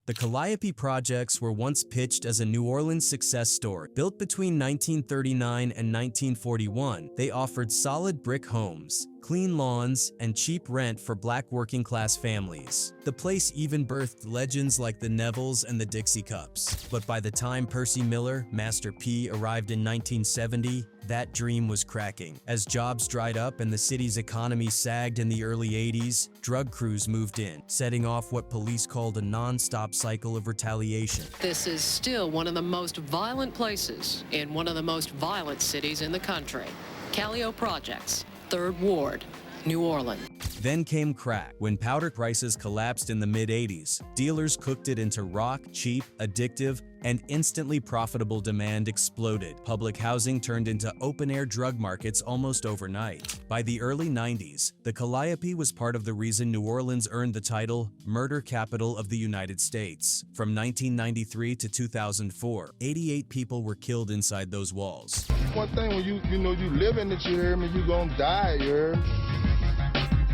The Calliope projects were once pitched as a New Orleans success story. Built between 1939 and 1941, they offered solid brick homes, clean lawns, and cheap rent for black working-class families. The place even birthed legends like the Nevilles and the Dixie Cups. But by the time Percy Miller, Master P, arrived in 1970, that dream was cracking. As jobs dried up and the city's economy sagged in the early 80s, drug crews moved in, setting off what police called a non-stop cycle of retaliation. This is still one of the most violent places in one of the most violent cities in the country. Calliope Projects, 3rd Ward, New Orleans. Then came crack. When powder prices collapsed in the mid-80s, dealers cooked it into rock, cheap, addictive, and instantly profitable. Demand exploded. Public housing turned into open-air drug markets almost overnight. By the early 90s, the Calliope was part of the reason New Orleans earned the title Murder Capital of the United States. From 1993 to 2004, 88 people were killed inside those walls. One thing, when you live in it, you hear me, you gonna die, you hear me?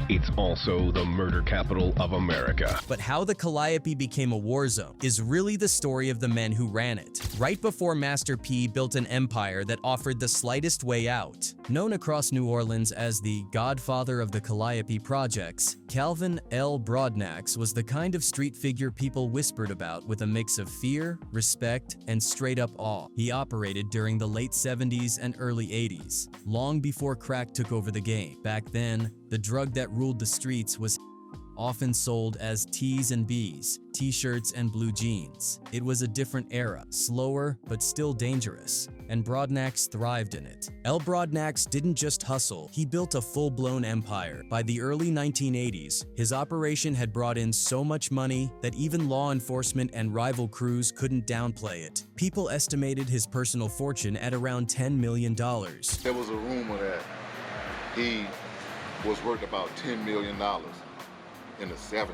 It's also the murder capital of America. But how the Calliope became a war zone is really the story of the men who ran it. Right before Master P built an empire that offered the slightest way out. Known across New Orleans as the godfather of the Calliope projects, Calvin L. Broadnax was the kind of street figure people whispered about, with a mix of fear, respect, and straight-up awe. He operated during the late 70s and early 80s, long before crack took over the game. Back then, the drug that ruled the streets was often sold as T's and B's, t-shirts and blue jeans. It was a different era, slower but still dangerous, and Broadnax thrived in it. L. Broadnax didn't just hustle, he built a full-blown empire. By the early 1980s, his operation had brought in so much money that even law enforcement and rival crews couldn't downplay it. People estimated his personal fortune at around $10 million. There was a rumor that he was worth about $10 million in the 70s.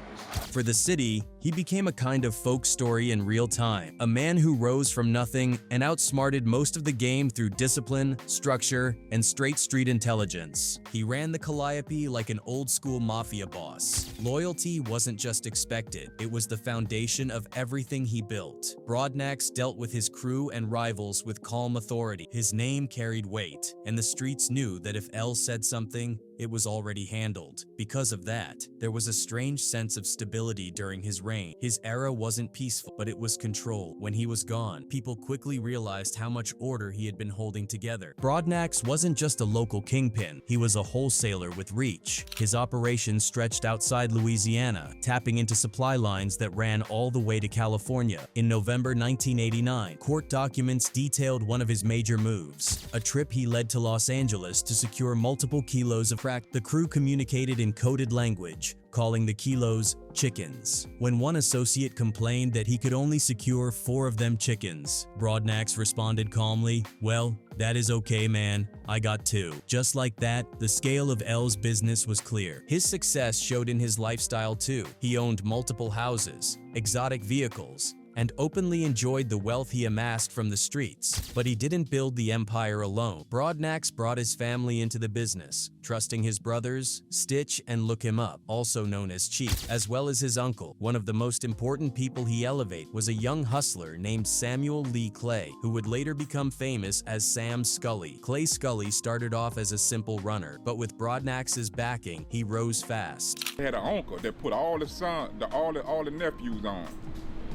For the city, he became a kind of folk story in real time, a man who rose from nothing and outsmarted most of the game through discipline, structure, and straight street intelligence. He ran the Calliope like an old-school mafia boss. Loyalty wasn't just expected, it was the foundation of everything he built. Broadnax dealt with his crew and rivals with calm authority. His name carried weight, and the streets knew that if L said something, it was already handled. Because of that, there was a strange sense of stability during his reign. His era wasn't peaceful, but it was controlled. When he was gone, people quickly realized how much order he had been holding together. Broadnax wasn't just a local kingpin, he was a wholesaler with reach. His operations stretched outside Louisiana, tapping into supply lines that ran all the way to California. In November 1989, court documents detailed one of his major moves, a trip he led to Los Angeles to secure multiple kilos of crack. The crew communicated in coded language, calling the kilos chickens. When one associate complained that he could only secure 4 of them chickens, Broadnax responded calmly, "Well, that is okay, man. I got 2. Just like that, the scale of L's business was clear. His success showed in his lifestyle too. He owned multiple houses, exotic vehicles, and openly enjoyed the wealth he amassed from the streets. But he didn't build the empire alone. Broadnax brought his family into the business, trusting his brothers, Stitch and Look Him Up, also known as Chief, as well as his uncle. One of the most important people he elevated was a young hustler named Samuel Lee Clay, who would later become famous as Sam Scully. Clay Scully started off as a simple runner, but with Broadnax's backing, he rose fast. He had an uncle that put all the nephews on.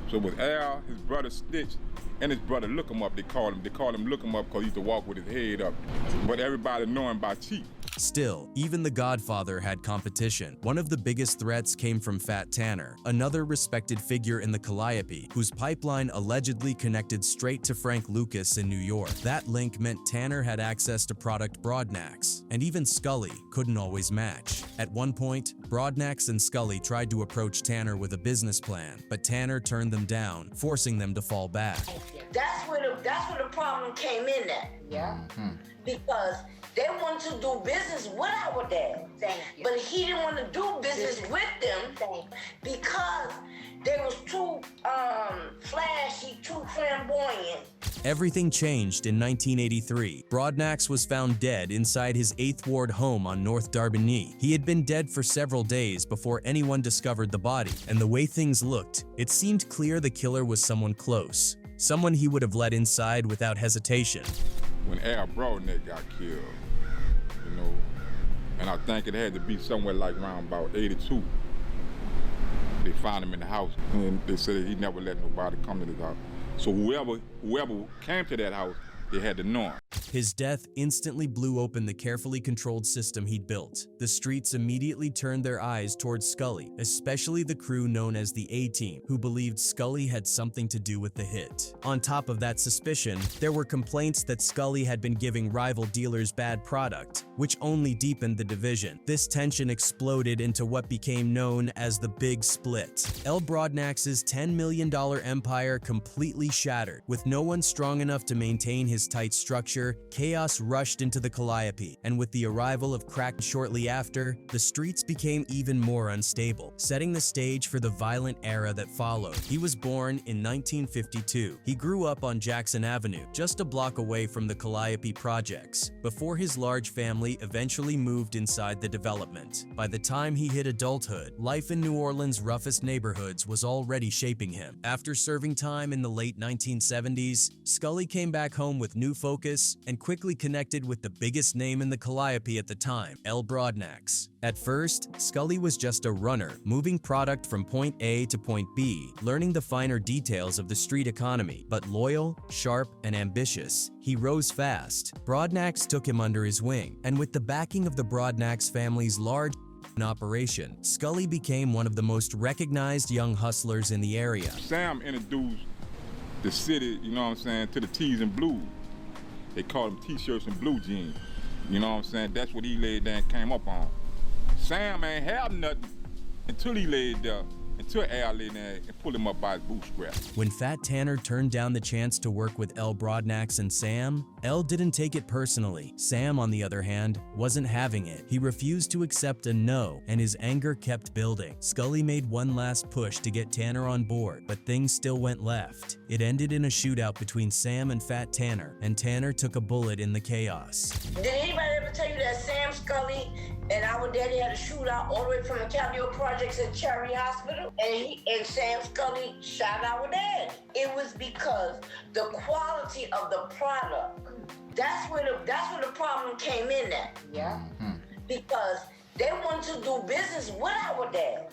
So with Al, his brother Stitch, and his brother Look 'em Up, they call him Look 'em Up because he used to walk with his head up. But everybody know him by Chief. Still, even the Godfather had competition. One of the biggest threats came from Fat Tanner, another respected figure in the Calliope, whose pipeline allegedly connected straight to Frank Lucas in New York. That link meant Tanner had access to product Broadnax, and even Scully couldn't always match. At one point, Broadnax and Scully tried to approach Tanner with a business plan, but Tanner turned them down, forcing them to fall back. That's where the problem came in at. Yeah. Because they wanted to do business with our dad. But he didn't want to do business with them because they was too flashy, too flamboyant. Everything changed in 1983. Broadnax was found dead inside his 8th Ward home on North Darbigny. He had been dead for several days before anyone discovered the body, and the way things looked, it seemed clear the killer was someone close, someone he would have let inside without hesitation. When Al Broadnax got killed, and I think it had to be somewhere like around about 82. They found him in the house, and they said he never let nobody come to his house. So whoever came to that house, they had to know him. His death instantly blew open the carefully controlled system he'd built. The streets immediately turned their eyes towards Scully, especially the crew known as the A-Team, who believed Scully had something to do with the hit. On top of that suspicion, there were complaints that Scully had been giving rival dealers bad product, which only deepened the division. This tension exploded into what became known as the Big Split. L. Broadnax's $10 million empire completely shattered. With no one strong enough to maintain his tight structure, chaos rushed into the Calliope, and with the arrival of crack shortly after, the streets became even more unstable, setting the stage for the violent era that followed. He was born in 1952. He grew up on Jackson Avenue, just a block away from the Calliope projects, before his large family eventually moved inside the development. By the time he hit adulthood, life in New Orleans' roughest neighborhoods was already shaping him. After serving time in the late 1970s, Scully came back home with new focus and quickly connected with the biggest name in the Calliope at the time, L. Broadnax. At first, Scully was just a runner, moving product from point A to point B, learning the finer details of the street economy. But loyal, sharp, and ambitious, he rose fast. Broadnax took him under his wing, and with the backing of the Broadnax family's large operation, Scully became one of the most recognized young hustlers in the area. Sam introduced the city, to the T's and blues. They called them t-shirts and blue jeans. That's what he laid there and came up on. Sam ain't have nothing until he laid there, until Al laid there and pulled him up by his bootstraps. When Fat Tanner turned down the chance to work with L. Broadnax and Sam, L didn't take it personally. Sam, on the other hand, wasn't having it. He refused to accept a no, and his anger kept building. Scully made one last push to get Tanner on board, but things still went left. It ended in a shootout between Sam and Fat Tanner, and Tanner took a bullet in the chaos. Did anybody ever tell you that Sam, Scully, and our daddy had a shootout all the way from the Calliope projects at Cherry Hospital? And Sam Scully shot our dad. It was because the quality of the product. That's where the problem came in at. Yeah. Because they wanted to do business with our dad.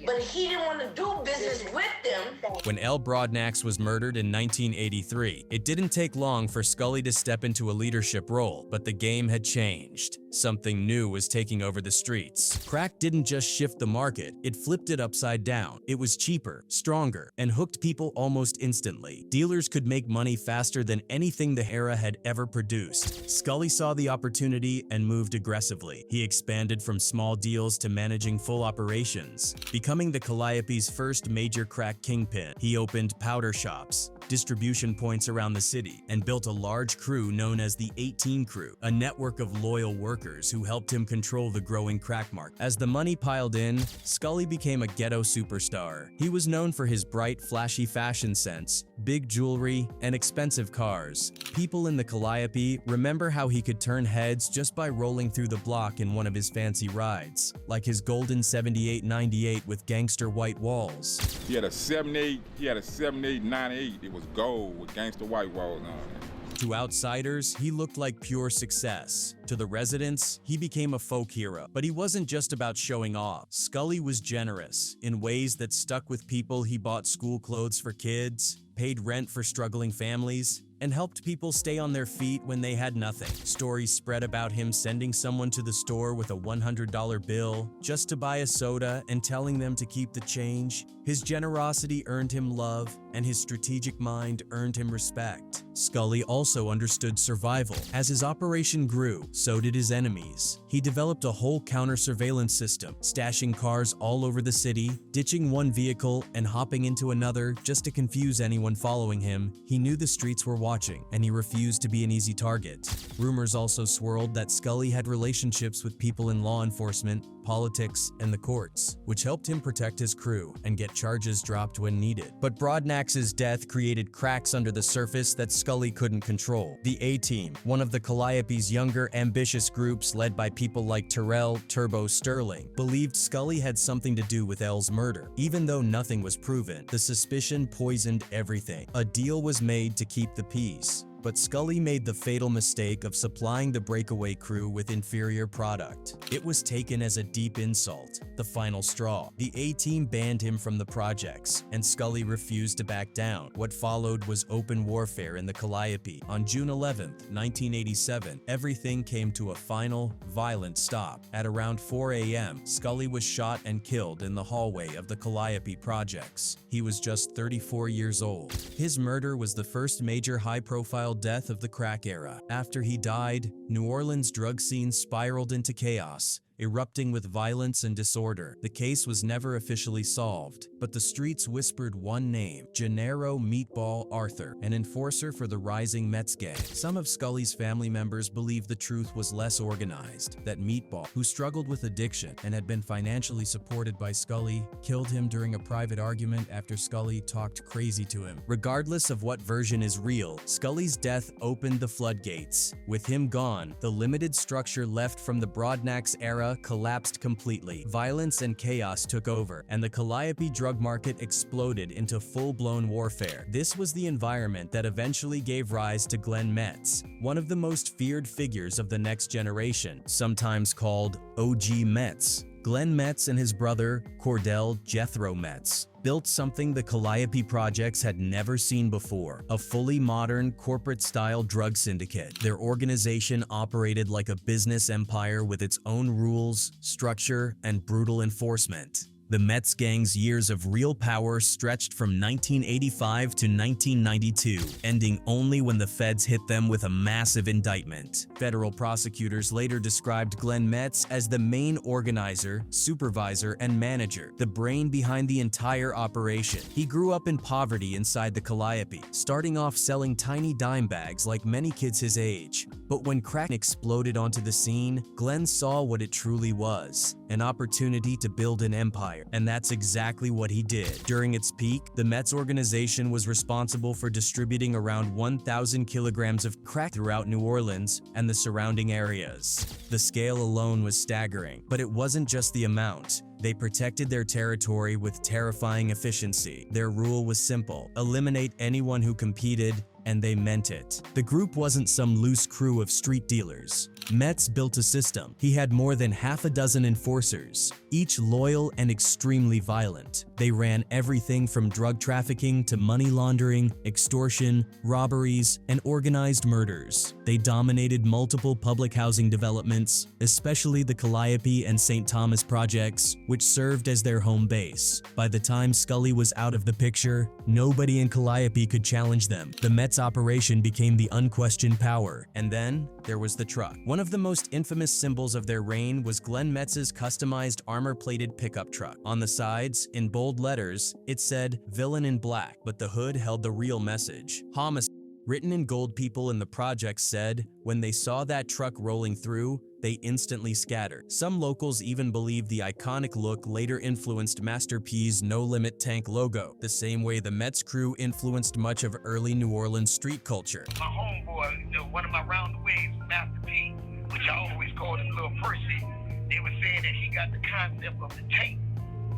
But he didn't want to do business with them. When L. Broadnax was murdered in 1983, it didn't take long for Scully to step into a leadership role, but the game had changed. Something new was taking over the streets. Crack didn't just shift the market, it flipped it upside down. It was cheaper, stronger, and hooked people almost instantly. Dealers could make money faster than anything the era had ever produced. Scully saw the opportunity and moved aggressively. He expanded from small deals to managing full operations, becoming the Calliope's first major crack kingpin. He opened powder shops, distribution points around the city, and built a large crew known as the 18 Crew, a network of loyal workers who helped him control the growing crack market. As the money piled in, Scully became a ghetto superstar. He was known for his bright, flashy fashion sense, big jewelry, and expensive cars. People in the Calliope remember how he could turn heads just by rolling through the block in one of his fancy rides, like his golden 7898 with gangster white walls. He had a 7898. It was gold with gangster white walls on it. To outsiders, he looked like pure success. To the residents, he became a folk hero. But he wasn't just about showing off. Scully was generous in ways that stuck with people. He bought school clothes for kids, paid rent for struggling families, and helped people stay on their feet when they had nothing. Stories spread about him sending someone to the store with a $100 bill just to buy a soda and telling them to keep the change. His generosity earned him love, and his strategic mind earned him respect. Scully also understood survival. As his operation grew, so did his enemies. He developed a whole counter-surveillance system, stashing cars all over the city, ditching one vehicle and hopping into another just to confuse anyone following him. He knew the streets were watching, and he refused to be an easy target. Rumors also swirled that Scully had relationships with people in law enforcement, politics, and the courts, which helped him protect his crew and get charges dropped when needed. But Broadnax's death created cracks under the surface that Scully couldn't control. The A-Team, one of the Calliope's younger, ambitious groups led by people like Terrell "Turbo" Sterling, believed Scully had something to do with El's murder. Even though nothing was proven, the suspicion poisoned everything. A deal was made to keep the peace. But Scully made the fatal mistake of supplying the breakaway crew with inferior product. It was taken as a deep insult, the final straw. The A-Team banned him from the projects, and Scully refused to back down. What followed was open warfare in the Calliope. On June 11, 1987, everything came to a final, violent stop. At around 4 a.m., Scully was shot and killed in the hallway of the Calliope projects. He was just 34 years old. His murder was the first major high-profile death of the crack era. After he died, New Orleans' drug scene spiraled into chaos, erupting with violence and disorder. The case was never officially solved, but the streets whispered one name: Gennero "Meatball" Arthur, an enforcer for the rising Metz gang. Some of Scully's family members believed the truth was less organized, that Meatball, who struggled with addiction and had been financially supported by Scully, killed him during a private argument after Scully talked crazy to him. Regardless of what version is real, Scully's death opened the floodgates. With him gone, the limited structure left from the Broadnax era collapsed completely. Violence and chaos took over, and the Calliope drug market exploded into full-blown warfare. This was the environment that eventually gave rise to Glenn Metz, one of the most feared figures of the next generation, sometimes called OG Metz. Glenn Metz and his brother, Cordell Jethro Metz, built something the Calliope projects had never seen before: a fully modern, corporate-style drug syndicate. Their organization operated like a business empire with its own rules, structure, and brutal enforcement. The Metz gang's years of real power stretched from 1985 to 1992, ending only when the feds hit them with a massive indictment. Federal prosecutors later described Glenn Metz as the main organizer, supervisor, and manager, the brain behind the entire operation. He grew up in poverty inside the Calliope, starting off selling tiny dime bags like many kids his age. But when crack exploded onto the scene, Glenn saw what it truly was: an opportunity to build an empire. And that's exactly what he did. During its peak, the Metz organization was responsible for distributing around 1,000 kilograms of crack throughout New Orleans and the surrounding areas. The scale alone was staggering, but it wasn't just the amount. They protected their territory with terrifying efficiency. Their rule was simple: eliminate anyone who competed, and they meant it. The group wasn't some loose crew of street dealers. Metz built a system. He had more than half a dozen enforcers, each loyal and extremely violent. They ran everything from drug trafficking to money laundering, extortion, robberies, and organized murders. They dominated multiple public housing developments, especially the Calliope and St. Thomas projects, which served as their home base. By the time Scully was out of the picture, nobody in Calliope could challenge them. The Metz operation became the unquestioned power. And then there was the truck. One of the most infamous symbols of their reign was Glenn Metz's customized armor-plated pickup truck. On the sides, in bold letters, it said "Villain in Black," but the hood held the real message: homicide. Written in gold, people in the project said when they saw that truck rolling through, they instantly scattered. Some locals even believed the iconic look later influenced Master P's No Limit tank logo, the same way the Metz crew influenced much of early New Orleans street culture. My homeboy, one of my roundaways, Master P, which I always called him Little Percy, they were saying that he got the concept of the tank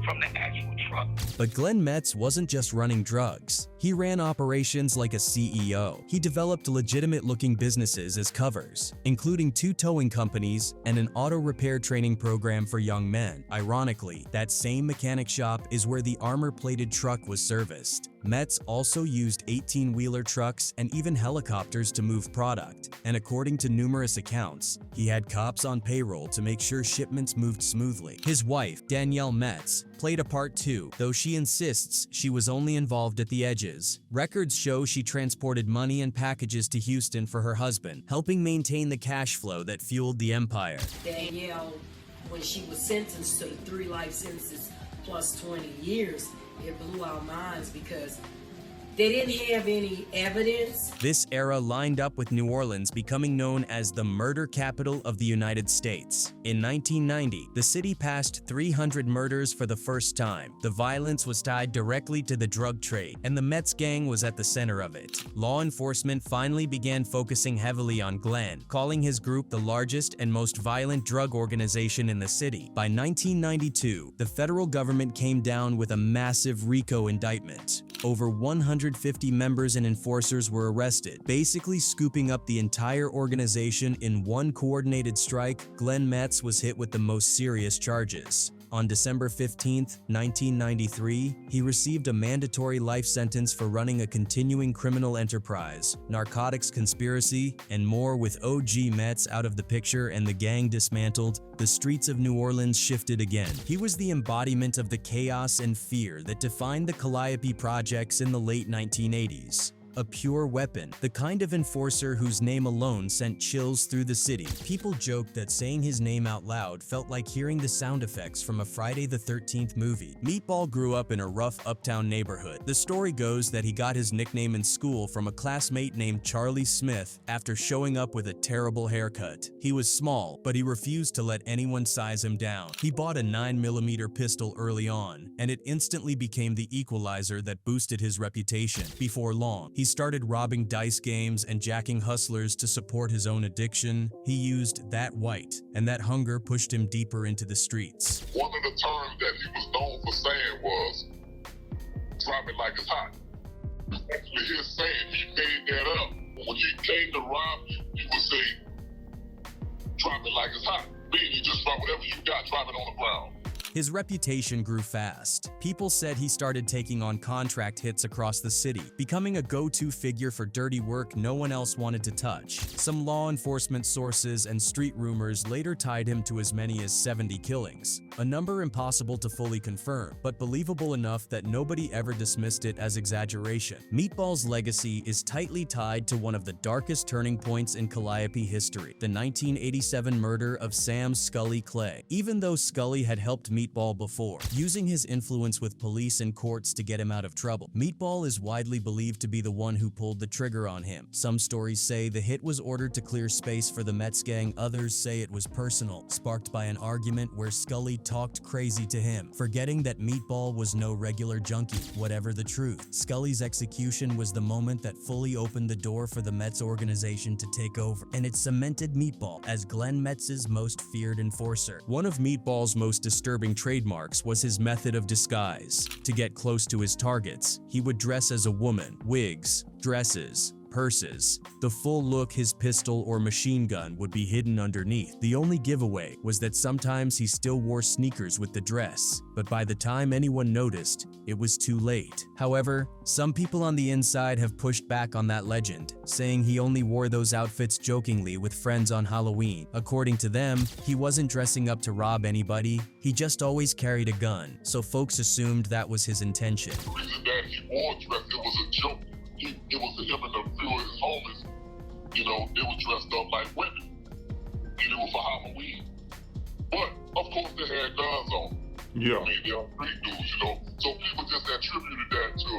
from the actual truck. But Glenn Metz wasn't just running drugs. He ran operations like a CEO. He developed legitimate-looking businesses as covers, including 2 towing companies and an auto repair training program for young men. Ironically, that same mechanic shop is where the armor-plated truck was serviced. Metz also used 18-wheeler trucks and even helicopters to move product, and according to numerous accounts, he had cops on payroll to make sure shipments moved smoothly. His wife, Danielle Metz, played a part too, though she insists she was only involved at the edges. Records show she transported money and packages to Houston for her husband, helping maintain the cash flow that fueled the empire. Danielle, when she was sentenced to 3 life sentences plus 20 years, it blew our minds because They didn't have any evidence. This era lined up with New Orleans becoming known as the murder capital of the United States. In 1990, the city passed 300 murders for the first time. The violence was tied directly to the drug trade, and the Metz gang was at the center of it. Law enforcement finally began focusing heavily on Glenn, calling his group the largest and most violent drug organization in the city. By 1992, the federal government came down with a massive RICO indictment. Over 150 members and enforcers were arrested, basically scooping up the entire organization in one coordinated strike. Glenn Metz was hit with the most serious charges. On December 15, 1993, he received a mandatory life sentence for running a continuing criminal enterprise, narcotics conspiracy, and more. With OG Metz out of the picture and the gang dismantled, the streets of New Orleans shifted again. He was the embodiment of the chaos and fear that defined the Calliope projects in the late 1980s. A pure weapon, the kind of enforcer whose name alone sent chills through the city. People joked that saying his name out loud felt like hearing the sound effects from a Friday the 13th movie. Meatball grew up in a rough uptown neighborhood. The story goes that he got his nickname in school from a classmate named Charlie Smith after showing up with a terrible haircut. He was small, but he refused to let anyone size him down. He bought a 9mm pistol early on, and it instantly became the equalizer that boosted his reputation. Before long, he started robbing dice games and jacking hustlers to support his own addiction. He used that white, and that hunger pushed him deeper into the streets. One of the terms that he was known for saying was, "Drop it like it's hot." Actually, his saying, he made that up. When he came to rob you, he would say, "Drop it like it's hot." Meaning you just drop whatever you got, drop it on the ground. His reputation grew fast. People said he started taking on contract hits across the city, becoming a go-to figure for dirty work no one else wanted to touch. Some law enforcement sources and street rumors later tied him to as many as 70 killings, a number impossible to fully confirm, but believable enough that nobody ever dismissed it as exaggeration. Meatball's legacy is tightly tied to one of the darkest turning points in Calliope history, the 1987 murder of Sam Scully Clay. Even though Scully had helped Meatball before, using his influence with police and courts to get him out of trouble, Meatball is widely believed to be the one who pulled the trigger on him. Some stories say the hit was ordered to clear space for the Metz gang, others say it was personal, sparked by an argument where Scully talked crazy to him, forgetting that Meatball was no regular junkie. Whatever the truth, Scully's execution was the moment that fully opened the door for the Metz organization to take over, and it cemented Meatball as Glenn Metz's most feared enforcer. One of Meatball's most disturbing trademarks was his method of disguise. To get close to his targets, he would dress as a woman, wigs, dresses, purses. The full look, his pistol or machine gun would be hidden underneath. The only giveaway was that sometimes he still wore sneakers with the dress, but by the time anyone noticed, it was too late. However, some people on the inside have pushed back on that legend, saying he only wore those outfits jokingly with friends on Halloween. According to them, he wasn't dressing up to rob anybody, he just always carried a gun, so folks assumed that was his intention. The reason that he wore dress, it was a joke. It was him and a few of his homies, they were dressed up like women. And it was for Halloween. But, of course, they had guns on. Yeah. I mean, they're street dudes, So people just attributed that to,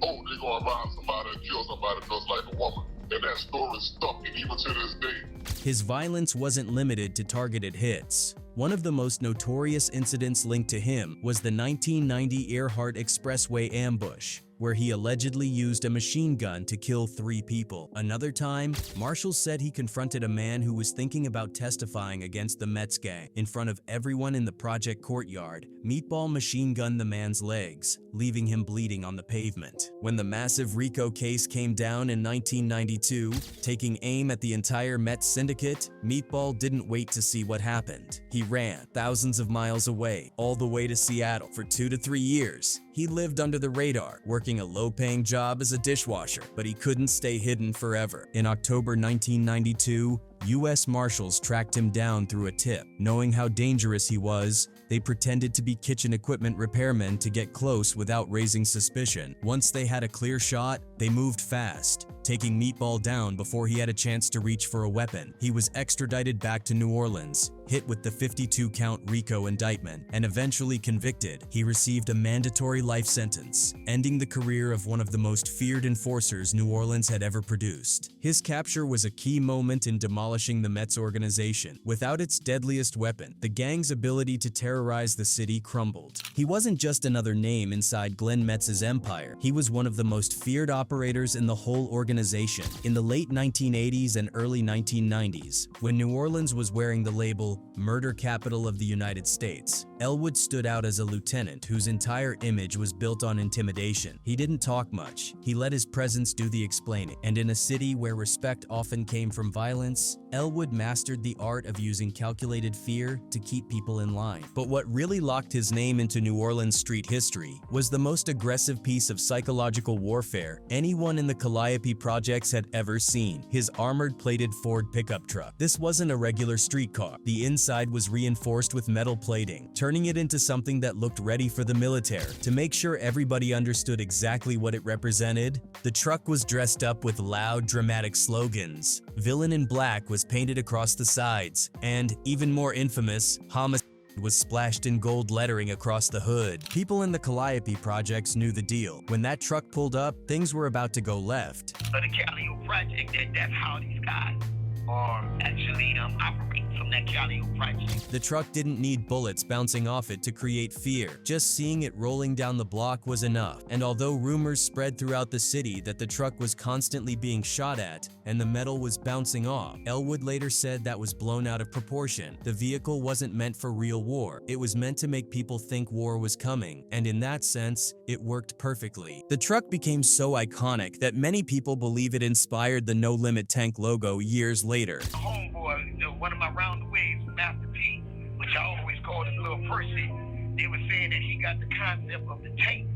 they're going to rob somebody and kill somebody dressed like a woman. And that story stuck, and even to this day. His violence wasn't limited to targeted hits. One of the most notorious incidents linked to him was the 1990 Earhart Expressway ambush, where he allegedly used a machine gun to kill 3 people. Another time, marshals said he confronted a man who was thinking about testifying against the Metz gang. In front of everyone in the project courtyard, Meatball machine gunned the man's legs, leaving him bleeding on the pavement. When the massive RICO case came down in 1992, taking aim at the entire Metz syndicate, Meatball didn't wait to see what happened. He ran thousands of miles away, all the way to Seattle. For 2 to 3 years, he lived under the radar, working a low-paying job as a dishwasher, but he couldn't stay hidden forever. In October 1992, U.S. Marshals tracked him down through a tip. Knowing how dangerous he was, they pretended to be kitchen equipment repairmen to get close without raising suspicion. Once they had a clear shot, they moved fast. taking Meatball down before he had a chance to reach for a weapon. He was extradited back to New Orleans, hit with the 52-count RICO indictment, and eventually convicted. He received a mandatory life sentence, ending the career of one of the most feared enforcers New Orleans had ever produced. His capture was a key moment in demolishing the Metz organization. Without its deadliest weapon, the gang's ability to terrorize the city crumbled. He wasn't just another name inside Glenn Metz's empire. He was one of the most feared operators in the whole organization. In the late 1980s and early 1990s, when New Orleans was wearing the label murder capital of the United States, Elwood stood out as a lieutenant whose entire image was built on intimidation. He didn't talk much. He let his presence do the explaining. And in a city where respect often came from violence, Elwood mastered the art of using calculated fear to keep people in line. But what really locked his name into New Orleans street history was the most aggressive piece of psychological warfare anyone in the Calliope projects had ever seen: his armored plated Ford pickup truck. This wasn't a regular streetcar. The inside was reinforced with metal plating, turning it into something that looked ready for the military. To make sure everybody understood exactly what it represented, the truck was dressed up with loud, dramatic slogans. Villain in Black was painted across the sides, and, even more infamous, Homicide was splashed in gold lettering across the hood. People in the Calliope projects knew the deal. When that truck pulled up, things were about to go left. So the Calliope project, that's how these guys are actually operating from that Calliope project. The truck didn't need bullets bouncing off it to create fear. Just seeing it rolling down the block was enough. And although rumors spread throughout the city that the truck was constantly being shot at and the metal was bouncing off, Elwood later said that was blown out of proportion. The vehicle wasn't meant for real war. It was meant to make people think war was coming, and in that sense, it worked perfectly. The truck became so iconic that many people believe it inspired the No Limit tank logo years later. Homeboy, one of my roundaways, Master P, which I always called him Little Percy, they were saying that he got the concept of the tank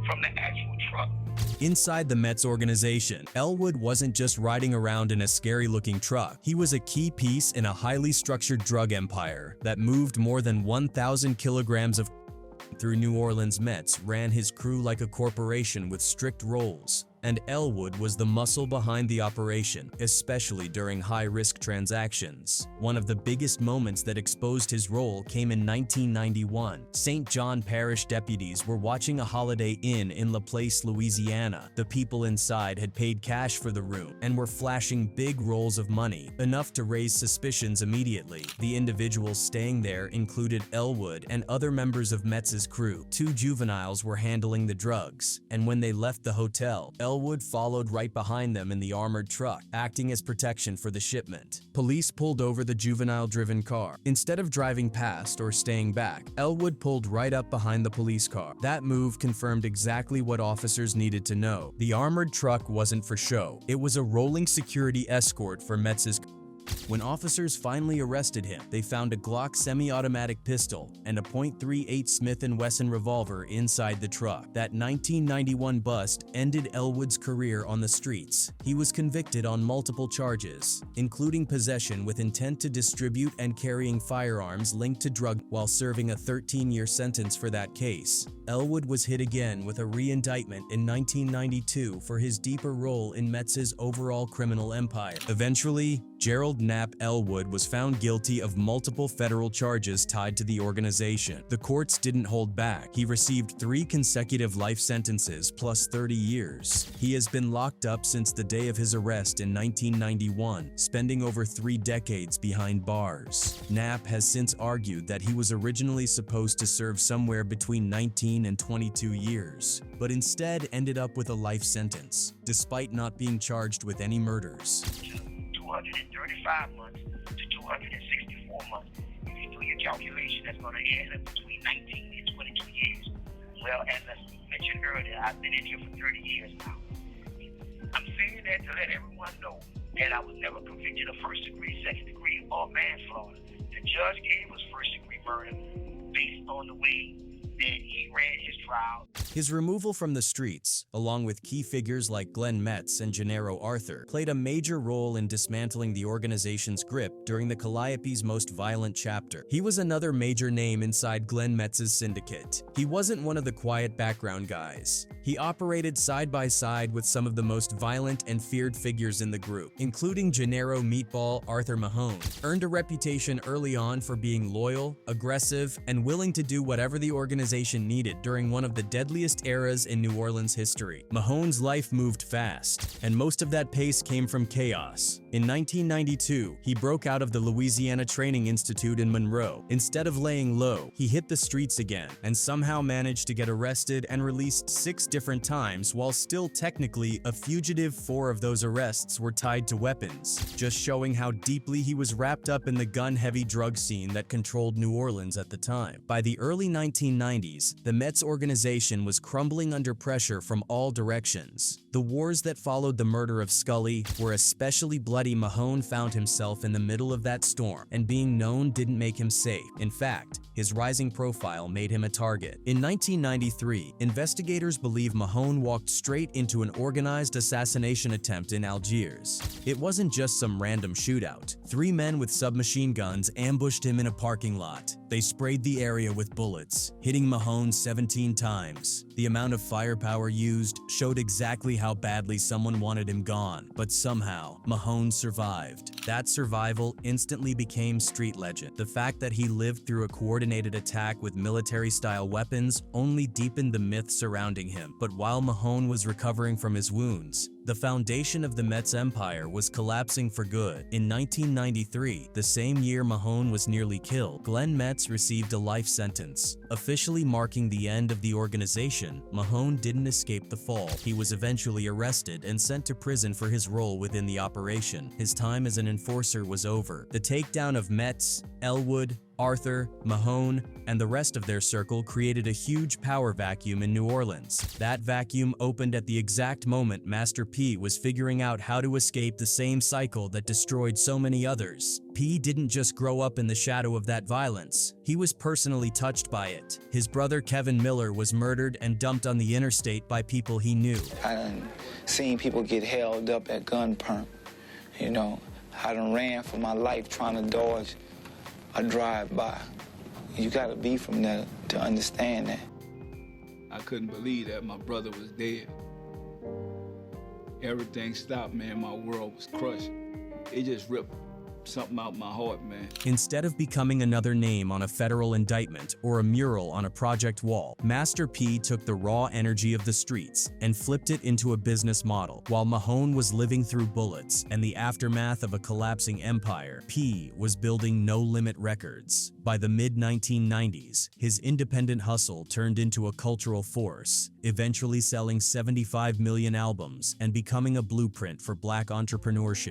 from the actual truck. Inside the Metz organization, Elwood wasn't just riding around in a scary-looking truck. He was a key piece in a highly structured drug empire that moved more than 1,000 kilograms of through New Orleans. Metz ran his crew like a corporation with strict roles, and Elwood was the muscle behind the operation, especially during high-risk transactions. One of the biggest moments that exposed his role came in 1991. St. John Parish deputies were watching a Holiday Inn in La Place, Louisiana. The people inside had paid cash for the room and were flashing big rolls of money, enough to raise suspicions immediately. The individuals staying there included Elwood and other members of Metz's crew. 2 juveniles were handling the drugs, and when they left the hotel, Elwood followed right behind them in the armored truck, acting as protection for the shipment. Police pulled over the juvenile-driven car. Instead of driving past or staying back, Elwood pulled right up behind the police car. That move confirmed exactly what officers needed to know. The armored truck wasn't for show. It was a rolling security escort for Metz's. When officers finally arrested him, they found a Glock semi-automatic pistol and a .38 Smith & Wesson revolver inside the truck. That 1991 bust ended Elwood's career on the streets. He was convicted on multiple charges, including possession with intent to distribute and carrying firearms linked to drug. While serving a 13-year sentence for that case, Elwood was hit again with a re-indictment in 1992 for his deeper role in Metz's overall criminal empire. Eventually, Gerald Elwood was found guilty of multiple federal charges tied to the organization. The courts didn't hold back. He received 3 consecutive life sentences plus 30 years. He has been locked up since the day of his arrest in 1991, spending over 3 decades behind bars. Knapp has since argued that he was originally supposed to serve somewhere between 19 and 22 years, but instead ended up with a life sentence, despite not being charged with any murders. 235 months to 264 months. If you do your calculation, that's going to end up between 19 and 22 years. Well, as I mentioned earlier, I've been in here for 30 years now. I'm saying that to let everyone know that I was never convicted of first degree, second degree, or manslaughter. The judge gave us first degree murder based on the way that he ran his trial. His removal from the streets, along with key figures like Glenn Metz and Gennero Arthur, played a major role in dismantling the organization's grip during the Calliope's most violent chapter. He was another major name inside Glenn Metz's syndicate. He wasn't one of the quiet background guys. He operated side by side with some of the most violent and feared figures in the group, including Gennero Meatball Arthur Mahone. Earned a reputation early on for being loyal, aggressive, and willing to do whatever the organization needed during one of the deadliest eras in New Orleans history. Mahone's life moved fast, and most of that pace came from chaos. In 1992, he broke out of the Louisiana Training Institute in Monroe. Instead of laying low, he hit the streets again and somehow managed to get arrested and released 6 different times while still technically a fugitive. 4 of those arrests were tied to weapons, just showing how deeply he was wrapped up in the gun-heavy drug scene that controlled New Orleans at the time. By the early 1990s, the Metz organization was crumbling under pressure from all directions. The wars that followed the murder of Scully were especially bloody. Mahone found himself in the middle of that storm, and being known didn't make him safe. In fact, his rising profile made him a target. In 1993, investigators believe Mahone walked straight into an organized assassination attempt in Algiers. It wasn't just some random shootout. 3 men with submachine guns ambushed him in a parking lot. They sprayed the area with bullets, hitting Mahone 17 times. The amount of firepower used showed exactly how badly someone wanted him gone, but somehow, Mahone survived. That survival instantly became street legend. The fact that he lived through a coordinated attack with military-style weapons only deepened the myth surrounding him. But while Mahone was recovering from his wounds, the foundation of the Metz empire was collapsing for good. In 1993, the same year Mahone was nearly killed, Glenn Metz received a life sentence. Officially marking the end of the organization, Mahone didn't escape the fall. He was eventually arrested and sent to prison for his role within the operation. His time as an enforcer was over. The takedown of Metz, Elwood, Arthur, Mahone, and the rest of their circle created a huge power vacuum in New Orleans. That vacuum opened at the exact moment Master P was figuring out how to escape the same cycle that destroyed so many others. P didn't just grow up in the shadow of that violence. He was personally touched by it. His brother Kevin Miller was murdered and dumped on the interstate by people he knew. I done seen people get held up at gunpoint. You know, I done ran for my life trying to dodge a drive-by. You gotta be from there to understand that. I couldn't believe that my brother was dead. Everything stopped, man. My world was crushed. It just ripped something out my heart, man. Instead of becoming another name on a federal indictment or a mural on a project wall, Master P took the raw energy of the streets and flipped it into a business model. While Mahone was living through bullets and the aftermath of a collapsing empire, P was building No Limit Records. By the mid-1990s, his independent hustle turned into a cultural force, eventually selling 75 million albums and becoming a blueprint for Black entrepreneurship.